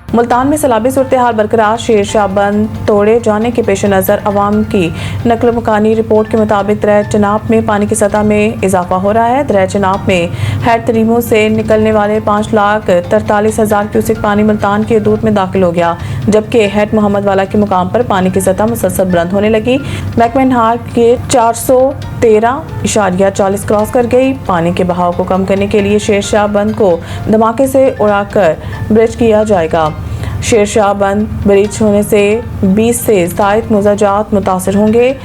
मुल्तान में सैलाबी सूरत हाल बरकरार। शेरशाह बंद तोड़े जाने के पेश नज़र अवाम की नकल मकानी रिपोर्ट के मुताबिक दरिया चनाब में पानी की सतह में इजाफा हो रहा है। दरिया चनाब में हैड तरीमों से निकलने वाले 5,43,000 क्यूसिक पानी मुल्तान की हदूद में दाखिल हो गया, जबकि हैड मोहम्मद वाला के मुकाम पर पानी की सतह मुसलसल बुलंद होने लगी। महकमा नहार के 413.40 क्रॉस कर गई। पानी के बहाव को कम करने के लिए शेरशाह बंद को धमाके से उड़ाकर ब्रिज किया जाएगा। शेरशाह बंद ब्रिज होने से 20 से ज़ायद मुजाजात मुतासर होंगे।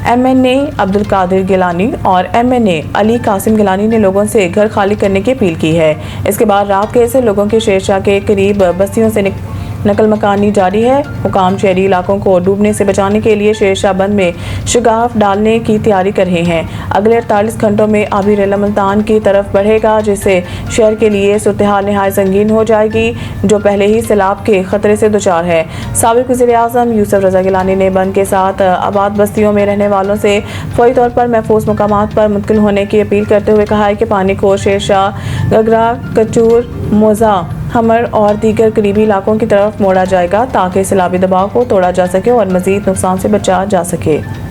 MNA अब्दुल कादिर गिलानी और MNA अली कासिम गिलानी ने लोगों से घर खाली करने की अपील की है। इसके बाद रात गए से लोगों के शेरशाह के करीब बस्तियों से नकल मकानी जारी है। हुकाम शहरी इलाकों को डूबने से बचाने के लिए शेरशाह बंद में शगाफ डालने की तैयारी कर रहे हैं। अगले 48 घंटों में आबी रेला मुल्तान की तरफ बढ़ेगा, जिससे शहर के लिए सूरत हाल निहायत संगीन हो जाएगी, जो पहले ही सैलाब के खतरे से दुचार है। साबिक वज़ीर आज़म यूसुफ रज़ा गिलानी ने बंद के साथ आबाद बस्तियों में रहने वालों से फौरी तौर पर महफूज मकामात पर मुंतकिल होने की अपील करते हुए कहा है कि पानी को शेरशाह, गगरा, कचूर, मोजा, हमर और दीगर करीबी इलाकों की तरफ मोड़ा जाएगा, ताकि सैलाबी दबाव को तोड़ा जा सके और मज़ीद नुकसान से बचा जा सके।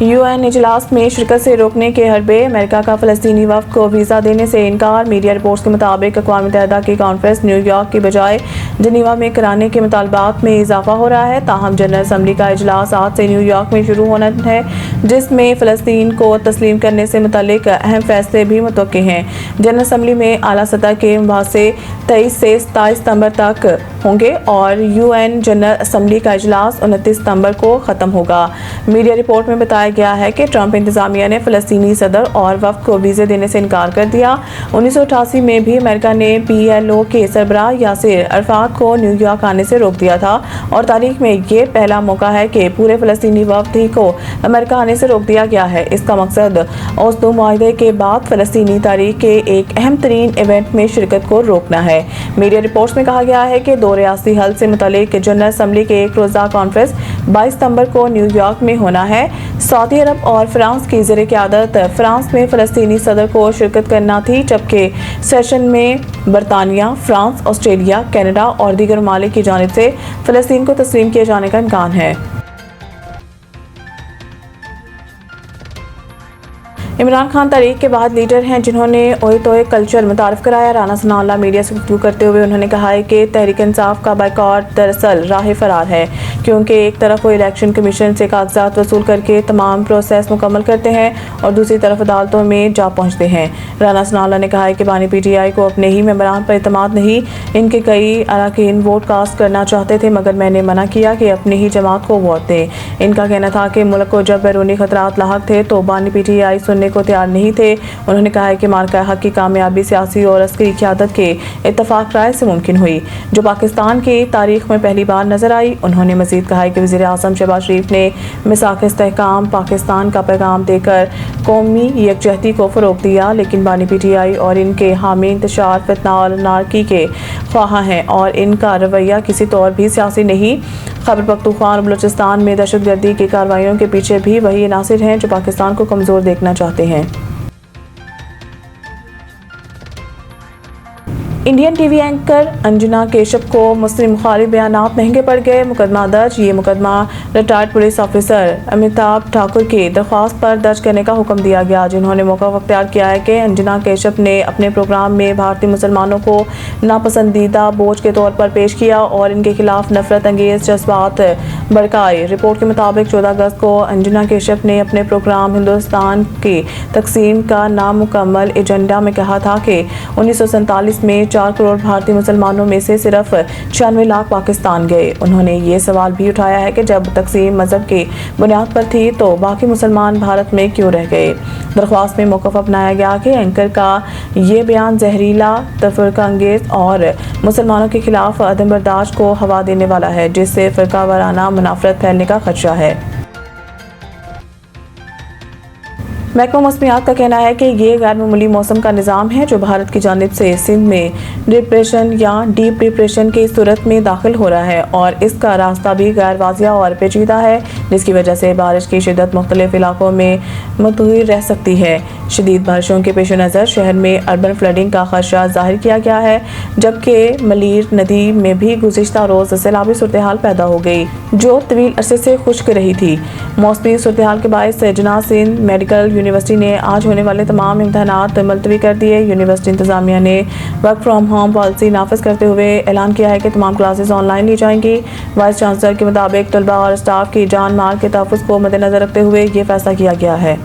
UN इजलास में शिरकत से रोकने के हरबे। अमेरिका का फ़लस्तीनी वफ़द को वीज़ा देने से इनकार। मीडिया रिपोर्ट्स के मुताबिक अक़वाम मुत्तहिदा की कॉन्फ्रेंस न्यूयॉर्क की बजाय जनीवा में कराने के मुतालबात में इजाफा हो रहा है। ताहम जनरल असम्बली का इजलास आज से न्यूयॉर्क में शुरू होना है, जिसमें फ़लस्तीन को तस्लीम करने से मुतल्लिक अहम फैसले भी मुतवक्किल हैं। जनरल असम्बली में आला सतह के मुबाहसे 23 से 27 सितंबर तक होंगे और UN जनरल असम्बली का इजलास 29 सितंबर को ख़त्म होगा। मीडिया रिपोर्ट में बताया गया है कि ट्रंप इंतजामिया ने फ़लस्तीनी सदर और वफ़द को वीज़े देने से इनकार कर दिया। 1988 में भी अमेरिका ने PLO के सरबराह यासिर अरफ़ात को न्यूयॉर्क आने से रोक दिया था और तारीख में ये पहला मौका है कि पूरे फ़लस्तीनी वफ़द ही को अमेरिका आने से रोक दिया गया है। इसका मकसद ओस्लो मुआहदे के बाद फ़लस्तीनी तारीख के एक अहम तरीन इवेंट में शिरकत को रोकना है। मीडिया रिपोर्ट्स में कहा गया है कि दो रियासती हल से मुतल्लिक जनरल असम्बली के एक रोज़ा कॉन्फ्रेंस 22 सितंबर को न्यूयॉर्क में होना है। सऊदी अरब और फ्रांस की ज़ेर क़यादत फ्रांस में फ़लस्तीनी सदर को शिरकत करना थी, जबकि सेशन में बरतानिया, फ्रांस, ऑस्ट्रेलिया, कनाडा और दीगर ममालिक की जानिब से फ़लस्तीन को तस्लीम किए जाने का इम्कान है। इमरान खान तारीख के बाद लीडर हैं जिन्होंने ओए तोए कल्चर मुतारफ़ कराया। राना सनाउल्लाह मीडिया से गुफ्तगू करते हुए उन्होंने कहा है कि तहरीक इंसाफ का बायकॉट दरअसल राह फरार है, क्योंकि एक तरफ वो इलेक्शन कमीशन से कागजात वसूल करके तमाम प्रोसेस मुकम्मल करते हैं और दूसरी तरफ अदालतों में जा पहुँचते हैं। राना सनाउल्लाह ने कहा है कि बानी PTI को अपने ही मेंबरान पर एतमाद नहीं। इनके कई अरकान वोट कास्ट करना चाहते थे, मगर मैंने मना किया कि अपनी ही जमात को वोट दें। इनका कहना था कि मुल्क को जब बैरूनी खतरात लाहक थे तो बानी PTI सुनने को तैयार नहीं थे। उन्होंने कहा है कि मार्का हक की कामयाबी सियासी और अस्करी क़यादत के इत्तफाक राय से मुमकिन हुई, जो पाकिस्तान की तारीख में पहली बार नजर आई। उन्होंने मजीद कहा है कि वज़ीर आज़म शहबाज शरीफ ने मिसाक़ इस्तेहकाम पाकिस्तान का पैगाम देकर कौमी यकजहती को फ़रोग़ दिया, लेकिन बानी PTI और इनके हामी इंतशार फितना और नारकी के ख्वाह हैं और इनका रवैया किसी तौर भी सियासी नहीं। खैबर पख्तूनख्वा और बलूचिस्तान में दहशतगर्दी की कार्रवाइयों के पीछे भी वही अनासिर हैं जो पाकिस्तान को कमज़ोर देखना चाहते हैं। Indian TV anchor Anjana Keshav को मुस्लिम मुखालिफ बयानात महंगे पड़ गए। मुकदमा दर्ज। ये मुकदमा retired police officer Amitabh Thakur की दरख्वास्त पर दर्ज करने का हुक्म दिया गया, जिन्होंने मौका अख्तियार किया है कि अंजना केशव ने अपने प्रोग्राम में भारतीय मुसलमानों को नापसंदीदा बोझ के तौर पर पेश किया और इनके खिलाफ नफरत अंगेज जज्बात भड़काए। रिपोर्ट के मुताबिक 14 अगस्त को अंजना केशव ने अपने प्रोग्राम हिंदुस्तान की तकसीम का नामुकम्मल एजेंडा में कहा था कि 1947 में 4 करोड़ भारतीय मुसलमानों में से सिर्फ 96 लाख पाकिस्तान गए। उन्होंने ये सवाल भी उठाया है कि जब तकसीम मजहब की बुनियाद पर थी तो बाकी मुसलमान भारत में क्यों रह गए। दरख्वास्त में मौक़िफ़ अपनाया गया कि एंकर का ये बयान जहरीला, तफरीका अंगेज और मुसलमानों के खिलाफ अदम बर्दाश्त को हवा देने वाला है, जिससे फ़िरका वाराना मुनाफरत फैलने का खदशा है। महकमा मौसमियात का कहना है कि ये गैर मामूली मौसम का निज़ाम है जो भारत की जानिब से सिंध में डिप्रेशन या डीप डिप्रेशन की सूरत में दाखिल हो रहा है और इसका रास्ता भी गैर वाज़िया और पेचीदा है, जिसकी वजह से बारिश की शिद्दत मुख्तलिफ इलाकों में मुतग़य्यर रह सकती है। शदीद बारिशों के पेश नज़र शहर में अर्बन फ्लडिंग का खदशा जाहिर किया गया है, जबकि मलीर नदी में भी गुज़िश्ता रोज़ सैलाबी सूरत हाल पैदा हो गई, जो तवील अरसे से खुश्क रही थी। मौसमी सूरत हाल के बायस जना सिंध मेडिकल यूनिवर्सिटी ने आज होने वाले तमाम इम्तहानात मुलतवी कर दिए। यूनिवर्सिटी इंतजामिया ने वर्क फ्राम होम पॉलिसी नाफिज करते हुए ऐलान किया है कि तमाम क्लासेस ऑनलाइन ली जाएंगी। वाइस चांसलर के मुताबिक तलबा और स्टाफ की जान माल के तहफ़्फ़ुज़ को मद्देनज़र रखते हुए ये फैसला किया गया है।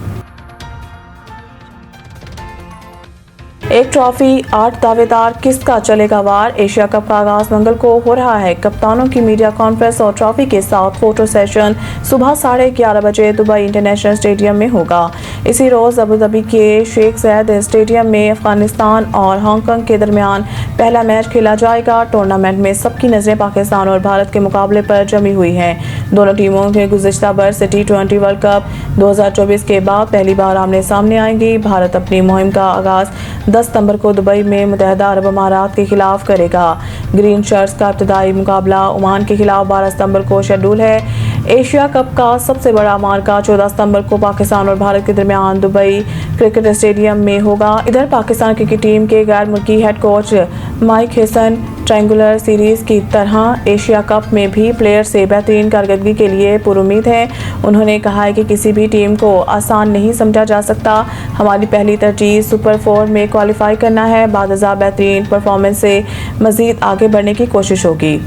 एक ट्रॉफी 8 दावेदार, किसका चलेगा वार? एशिया कप का आगाज मंगल को हो रहा है। कप्तानों की मीडिया कॉन्फ्रेंस और ट्रॉफी के साथ फोटो सेशन सुबह 11:30 बजे दुबई इंटरनेशनल स्टेडियम में होगा। इसी रोज़ अबू धाबी के शेख ज़ायद स्टेडियम में अफगानिस्तान और हांगकांग के दरमियान पहला मैच खेला जाएगा। टूर्नामेंट में सबकी नज़रें पाकिस्तान और भारत के मुकाबले पर जमी हुई हैं। दोनों टीमों के गुज़िश्ता बरस T20 वर्ल्ड कप 2024 के बाद पहली बार आमने सामने आएंगी। भारत अपनी मुहिम का आगाज़ 10 सितंबर को दुबई में मुत्तहिदा अरब अमारात के खिलाफ करेगा। ग्रीन शर्ट्स का इब्तदाई मुकाबला ओमान के खिलाफ 12 सितंबर को शेड्यूल है। एशिया कप का सबसे बड़ा मार्का 14 सितंबर को पाकिस्तान और भारत के दरमियान दुबई क्रिकेट स्टेडियम में होगा। इधर पाकिस्तान क्रिकेट टीम के गैर मुल्की head coach Mike Hesson triangular series की तरह एशिया कप में भी प्लेयर से बेहतरीन कारकर्दगी के लिए पुरुमीद हैं। उन्होंने कहा है कि किसी भी टीम को आसान नहीं समझा जा सकता। हमारी पहली तरजीह सुपर 4 में क्वालिफाई करना है। बाद बेहतरीन परफॉर्मेंस से मज़ीद आगे बढ़ने की कोशिश होगी।